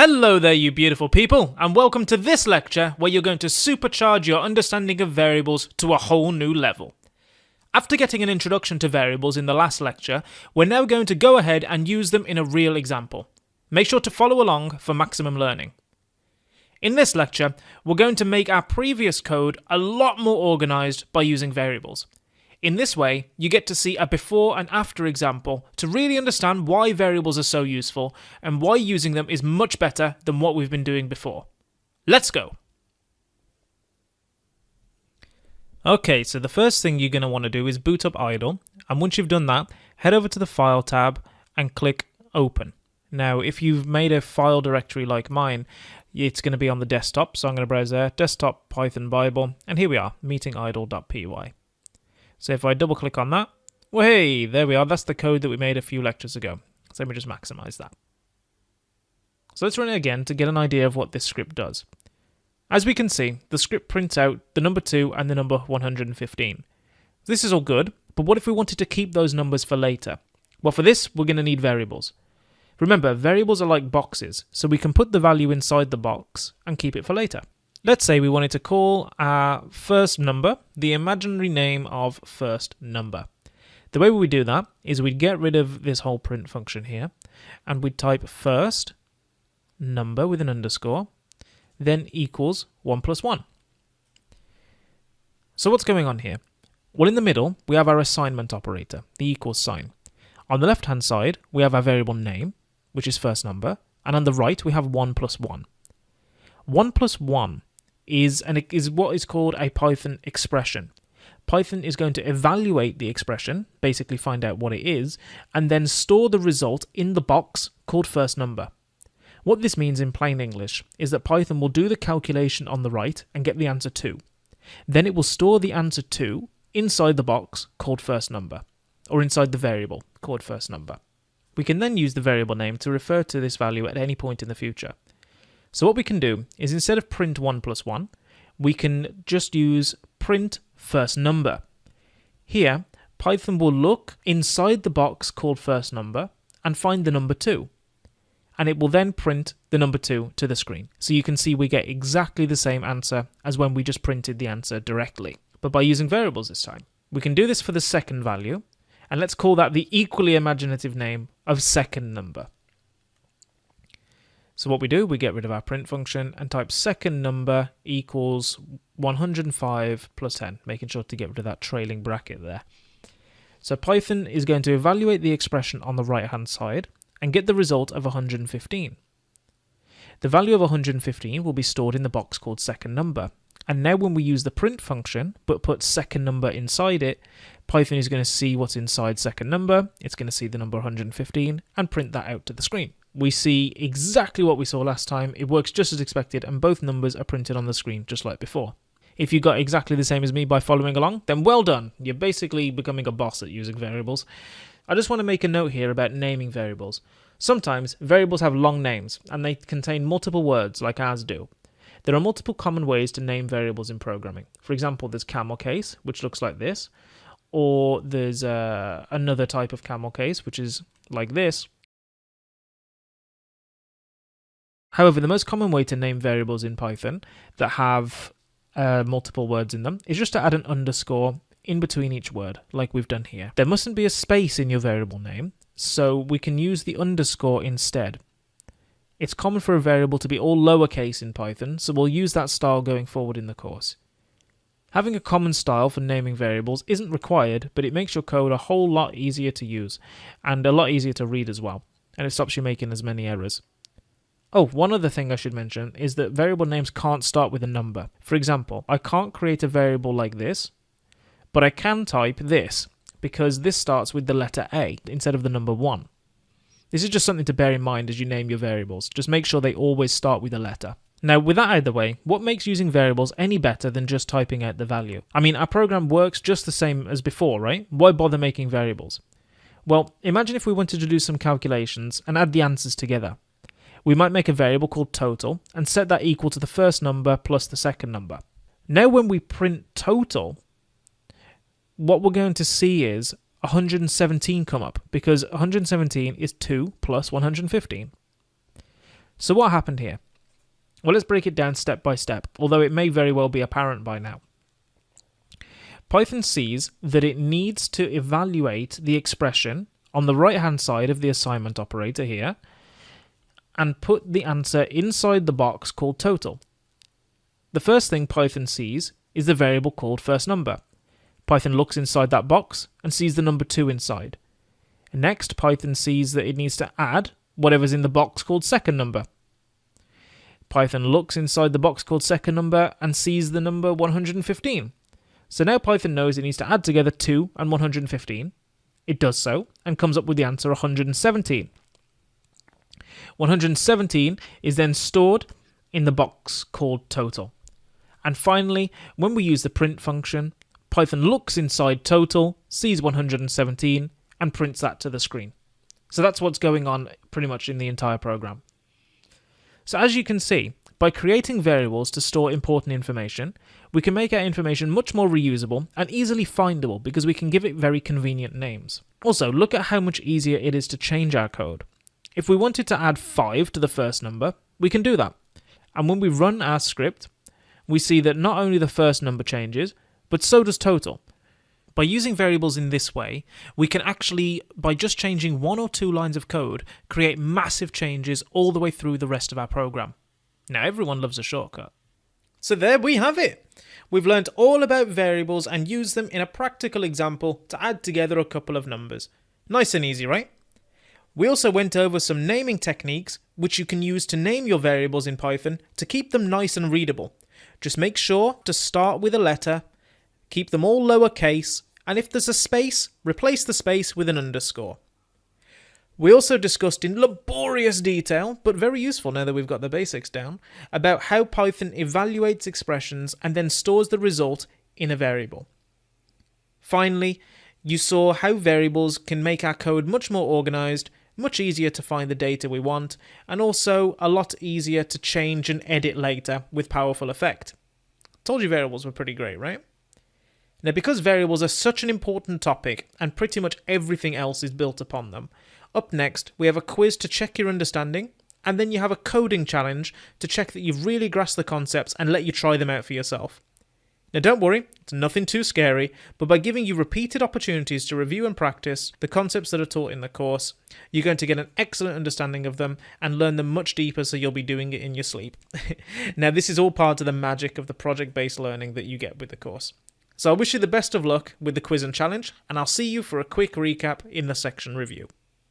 Hello there, you beautiful people, and welcome to this lecture where you're going to supercharge your understanding of variables to a whole new level. After getting an introduction to variables in the last lecture, we're now going to go ahead and use them in a real example. Make sure to follow along for maximum learning. In this lecture, we're going to make our previous code a lot more organized by using variables. In this way, you get to see a before and after example to really understand why variables are so useful and why using them is much better than what we've been doing before. Let's go! Okay, so the first thing you're going to want to do is boot up idle, and once you've done that, head over to the File tab and click Open. Now, if you've made a file directory like mine, it's going to be on the desktop, so I'm going to browse there, Desktop Python Bible, and here we are, meetingidle.py. So if I double click on that, well, hey, there we are. That's the code that we made a few lectures ago. So let me just maximize that. So let's run it again to get an idea of what this script does. As we can see, the script prints out the number 2 and the number 115. This is all good, but what if we wanted to keep those numbers for later? Well, for this, we're going to need variables. Remember, variables are like boxes, so we can put the value inside the box and keep it for later. Let's say we wanted to call our first number the imaginary name of first number. The way we do that is we'd get rid of this whole print function here, and we'd type first number with an underscore, then equals 1 plus 1. So what's going on here? Well, in the middle, we have our assignment operator, the equals sign. On the left-hand side, we have our variable name, which is first number, and on the right, we have 1 plus 1. 1 plus 1 is what is called a Python expression. Python is going to evaluate the expression, basically find out what it is, and then store the result in the box called first number. What this means in plain English is that Python will do the calculation on the right and get the answer 2. Then it will store the answer 2 inside the box called first number, or inside the variable called first number. We can then use the variable name to refer to this value at any point in the future. So what we can do is instead of print 1 plus 1, we can just use print first number. Here, Python will look inside the box called first number and find the number 2. And it will then print the number 2 to the screen. So you can see we get exactly the same answer as when we just printed the answer directly, but by using variables this time. We can do this for the second value, and let's call that the equally imaginative name of second number. So what we do, we get rid of our print function and type second number equals 105 plus 10, making sure to get rid of that trailing bracket there. So Python is going to evaluate the expression on the right-hand side and get the result of 115. The value of 115 will be stored in the box called second number. And now when we use the print function, but put second number inside it, Python is going to see what's inside second number, it's going to see the number 115, and print that out to the screen. We see exactly what we saw last time, it works just as expected, and both numbers are printed on the screen just like before. If you got exactly the same as me by following along, then well done, you're basically becoming a boss at using variables. I just want to make a note here about naming variables. Sometimes variables have long names, and they contain multiple words like ours do. There are multiple common ways to name variables in programming. For example, there's camel case, which looks like this, or there's another type of camel case, which is like this. However, the most common way to name variables in Python that have multiple words in them is just to add an underscore in between each word, like we've done here. There mustn't be a space in your variable name, so we can use the underscore instead. It's common for a variable to be all lowercase in Python, so we'll use that style going forward in the course. Having a common style for naming variables isn't required, but it makes your code a whole lot easier to use, and a lot easier to read as well, and it stops you making as many errors. Oh, one other thing I should mention is that variable names can't start with a number. For example, I can't create a variable like this, but I can type this, because this starts with the letter A instead of the number 1. This is just something to bear in mind as you name your variables. Just make sure they always start with a letter. Now, with that out of the way, what makes using variables any better than just typing out the value? I mean, our program works just the same as before, right? Why bother making variables? Well, imagine if we wanted to do some calculations and add the answers together. We might make a variable called total and set that equal to the first number plus the second number. Now when we print total, what we're going to see is 117 come up, because 117 is 2 plus 115. So what happened here? Well, let's break it down step by step, although it may very well be apparent by now. Python sees that it needs to evaluate the expression on the right-hand side of the assignment operator here and put the answer inside the box called total. The first thing Python sees is the variable called first number. Python looks inside that box and sees the number 2 inside. Next, Python sees that it needs to add whatever's in the box called second number. Python looks inside the box called second number and sees the number 115. So now Python knows it needs to add together 2 and 115. It does so and comes up with the answer 117. 117 is then stored in the box called total. And finally, when we use the print function, Python looks inside total, sees 117, and prints that to the screen. So that's what's going on pretty much in the entire program. So as you can see, by creating variables to store important information, we can make our information much more reusable and easily findable because we can give it very convenient names. Also, look at how much easier it is to change our code. If we wanted to add 5 to the first number, we can do that. And when we run our script, we see that not only the first number changes, but so does total. By using variables in this way, we can actually, by just changing 1 or 2 lines of code, create massive changes all the way through the rest of our program. Now, everyone loves a shortcut. So there we have it. We've learnt all about variables and used them in a practical example to add together a couple of numbers. Nice and easy, right? We also went over some naming techniques which you can use to name your variables in Python to keep them nice and readable. Just make sure to start with a letter, keep them all lowercase, and if there's a space, replace the space with an underscore. We also discussed in laborious detail, but very useful now that we've got the basics down, about how Python evaluates expressions and then stores the result in a variable. Finally, you saw how variables can make our code much more organized, much easier to find the data we want, and also a lot easier to change and edit later with powerful effect. Told you variables were pretty great, right? Now, because variables are such an important topic and pretty much everything else is built upon them, up next we have a quiz to check your understanding, and then you have a coding challenge to check that you've really grasped the concepts and let you try them out for yourself. Now don't worry, it's nothing too scary, but by giving you repeated opportunities to review and practice the concepts that are taught in the course, you're going to get an excellent understanding of them and learn them much deeper so you'll be doing it in your sleep. Now this is all part of the magic of the project-based learning that you get with the course. So I wish you the best of luck with the quiz and challenge, and I'll see you for a quick recap in the section review.